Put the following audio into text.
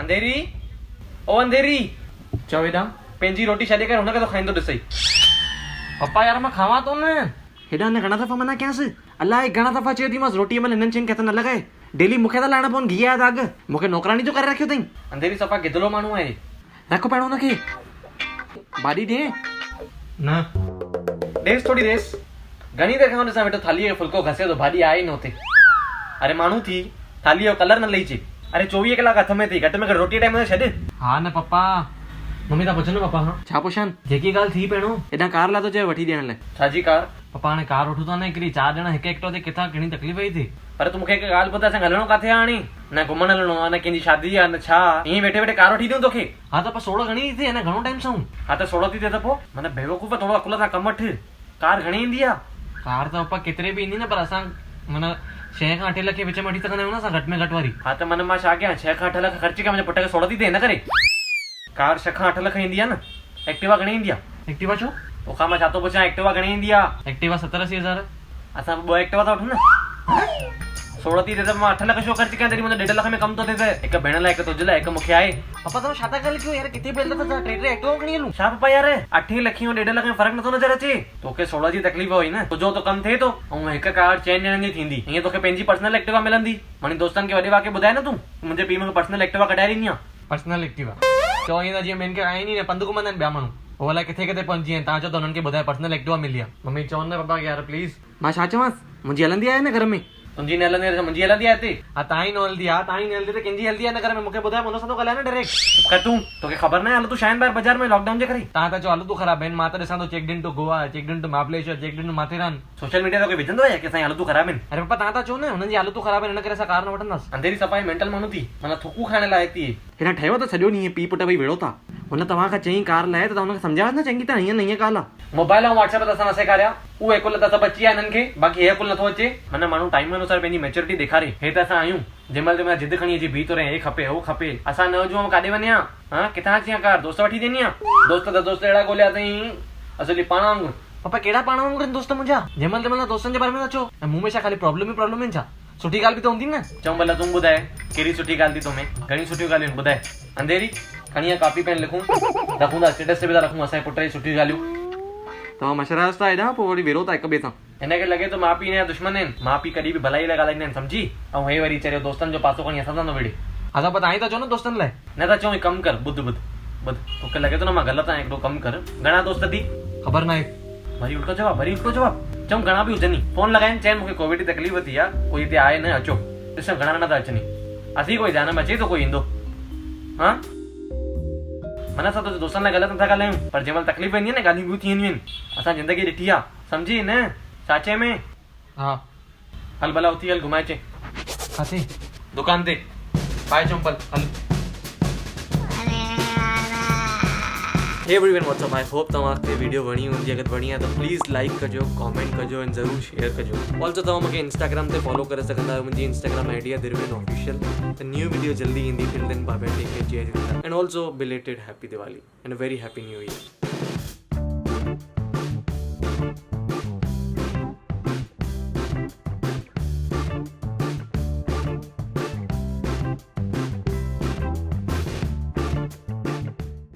अंधेरी ओ अंधेरी चओ हेॾां पंहिंजी रोटी छॾे करे हुनखे तो खाईंदो ॾिसई। पप्पा यार मां खावां तो न। हेॾा न घणा दफ़ा मना कयांसि, अलाए घणा दफ़ा चयो थी मांसि रोटीअ में हिननि शयुनि खे हथ न लॻाए। डेली मूंखे था लाइणा पवनि घी जा दाग, मूंखे नौकरानी जो करे रखियो अथई। अंधेरी सफ़ा गिदलो माण्हू आहे। रखो पहिरियों हुनखे भाॼी ॾे न ॾेसि थोरी देसि। घणी देरि खां ॾिसां वेठो थालीअ जो फुल्को घसे थो, भाॼी आहे ई न हुते। अरे माण्हू थी थालीअ जो कलर न लही अचे। अरे 24 कलाक हथ में थी, घटि में घटि रोटी टाइम ते छॾ। हा न पप्पा मम्मी था पुछनि पप्पा। हाँ छा पुछनि? जेकी ॻाल्हि थी पहिरियों हेॾा कार लाइ थो चए वठी ॾियण लाइ। छाजी कार? पप्पा हाणे कार वठूं था न हिकिड़ी, 4 ॼणा हिकु एक्टो ते किथां घणी तकलीफ़ ई थी। पर तूं मूंखे हिकु ॻाल्हि ॿुधाए, असांखे हलणो किथे आहे हाणे? न घुमण हलणो आहे, न कंहिंजी शादी आहे, न छा ईअं वेठे वेठे कार वठी ॾियूं तोखे? हा त पोइ 16 घणी थी थिए न, घणो टाइम सां? हा त 16 थी थिए त पोइ माना बेवकूफ़ थोरो अकुल सां कमु वठि। कार घणी ईंदी आहे? कार त पप्पा केतिरे बि ईंदी न, पर असां माना 6 खां 8 लख विच में वठी सघंदा आहियूं न असां, घटि में घटि वारी। हा त माना मां छा कयां, 6 खां 8 लख ख़र्च कयां, मुंहिंजे पुट खे 16 थी थिए हिन करे? कार 6 खां 8 लख ईंदी आहे न। एक्टिवा घणी ईंदी आहे? एक्टिवा छो? तोखां मां छा थो पुछां, एक्टिवा घणी ईंदी आहे? एक्टिवा 70-80 हज़ार। असां 2 एक्टिवा था वठूं न। 16 थी थिए त मां 8 लख छो ख़र्च कयां? तॾहिं मुंहिंजो 1.5 लख में कमु थो थिए त हिकु भेण लाइ, हिकु तुंहिंजे लाइ, हिकु मूंखे आहे। पप्पा तव्हां छा था ॻाल्हि कयो यार, किथे बेल था 3 एक्टिवा खणी हलूं? छा पप्पा यार 8 लख ऐं 1.5 लख में फ़र्क़ु नथो नज़र अचे? तोखे 16 जी तकलीफ़ हुई न, तुंहिंजो तो कमु थिए थो ऐं हिकु कार 4 ॼणनि जी थींदी। हीअं तोखे पंहिंजी पर्सनल एक्टिवा मिलंदी। हाणे दोस्तनि खे वॾे वाके ॿुधाए न तूं मुंहिंजे पीउ मूंखे पर्सनल एक्टिवा कढाए ॾिनी आहे। पर्सनल एक्टिवा चओ ईअं त जीअं ॿियनि खे आहे नी, पंधु घुमंदा आहिनि ॿिया माण्हू, हो अलाए किथे किथे पहुची आहिनि। तव्हां चओ त हुननि खे ॿुधाए पर्सनल एक्टिवा मिली आहे। मम्मी चवनि न पप्पा यार प्लीज़। मां छा चवांसि, मुंहिंजी हलंदी आहे न घर में? तुंहिंजी न हलंदी आहे, मुंहिंजी हलंदी आहे हिते। हा तव्हां ई न हलंदी आहे, तव्हां ई न हलंदी त कंहिंजी हलंदी आहे न घर में? मूंखे ॿुधाए, मुंहिंजो सां थो ॻाल्हाए न डायरेक्ट। कर तूं, तोखे ख़बर न आहे हलो तूं शाइन ॿाहिरि बाज़ार में लॉकडाउन जे करे? तव्हां त चओ हलो तूं ख़राब आहिनि, मां त ॾिसां थो check in to Goa, check in to Mahabaleshwar, check in to Matheran. Social media ते कोई विझंदो आहे कि असांजी हालतूं ख़राब आहिनि? अरे पप्पा तव्हां था चओ न हुननि जी हालतूं ख़राब आहिनि, हिन करे असां कार न वठंदासीं। अंधेरी सफ़ाई मेंटल माण्हू थी, माना थुकू खाइण लाइ थी। हिन ठहियो त सॼो ॾींहुं पीउ पुट ॿई विढ़ो था। हुन तव्हां खां चई कार लाइ त तव्हां हुनखे सम्झायोसि न चङी तरह, हीअं न हीअं ॻाल्हि आहे। मोबाइल ऐं व्हाट्सएप त असां न सेखारिया, उहे कुल त सभु अची विया हिननि खे, बाक़ी हे कुल नथो अचे। माना माण्हू टाइम अनुसार पंहिंजी मेच्योरिटी ॾेखारे। हे त असां आहियूं जंहिंमहिल जिद खणी अची बीह थो रहे, हे खपे हो खपे। असां न हुजूं काॾे वञा? हा किथां अची कार? दोस्त वठी ॾिनी आहे? दोस्त त दोस्त अहिड़ा ॻोल्हिया अथई असली पाण वांगुरु। पप्पा कहिड़ा पाण वांगुरु आहिनि दोस्त मुंहिंजा? जंहिंमहिल तंहिंमहिल दोस्तनि जे बारे में था चओ, ऐं मूं में छा ख़ाली प्रॉब्लम ई प्रॉब्लम आहिनि छा? सुठी ॻाल्हि बि त हूंदी न। चऊं भला तूं ॿुधाए कहिड़ी सुठी ॻाल्हि थी तोमें? घणी सुठियूं ॻाल्हियूं ॿुधाए। अंधेरी खणी कॉपी पेन लिखूं, रखूं था स्टेटस ते बि था रखूं असांजे पुट जी सुठियूं ॻाल्हियूं। तव्हां मशरास था हेॾा, पोइ वरी विरो था हिक ॿिए सां। हिनखे लॻे थो माउ पीउ हिन जा दुश्मन आहिनि, माउ पीउ कॾहिं बि भलाई लाइ ॻाल्हाईंदा आहिनि सम्झी। ऐं हे वरी चरियो दोस्तनि जो पासो खणी असां सां विड़े। असां तव्हां ई था चओ न दोस्तनि लाइ, न था चऊं कमु कर। ॿुध तोखे लॻे थो न मां ग़लति आहियां, हिकिड़ो कमु कर। घणा दोस्त थी? ख़बर न आहे। वरी उल्टो जवाब चऊं घणा बि हुजनि, फोन लॻाइनि चइनि मूंखे कोविड जी तकलीफ़ थी आहे, कोई हिते आहे न, अचो ॾिसो घणा न था अचनि। असीं कोई ध्यान में अचे थो कोई ईंदो? हा माना असां तुंहिंजे दोस्तनि लाइ ग़लति नथा ॻाल्हायूं, पर जंहिंमहिल तकलीफ़ ईंदी आहे न ॻाल्हियूं ॿियूं थी वेंदियूं आहिनि। असां ज़िंदगी ॾिठी आहे सम्झी न, साचे में। हा हल भला उथी हल घुमाए अचे। किथे? दुकान ते। पाए चंपल हल। Hey everyone what's up, I hope तव्हांखे वीडियो वणी हूंदी। अगरि वणी आहे त प्लीज़ लाइक कजो, कमेंट कजो ऐं ज़रूरु शेयर कजो। ऑल्सो तव्हां मूंखे इंस्टाग्राम ते फॉलो करे सघंदा आहियो, मुंहिंजी इंस्टाग्राम ID आहे दिरवेन ऑफिशियल। त न्यू वीडियो जल्दी ईंदी। Till then bye bye, take care, जय Jhulelal and also belated happy Diwali and a very happy new year.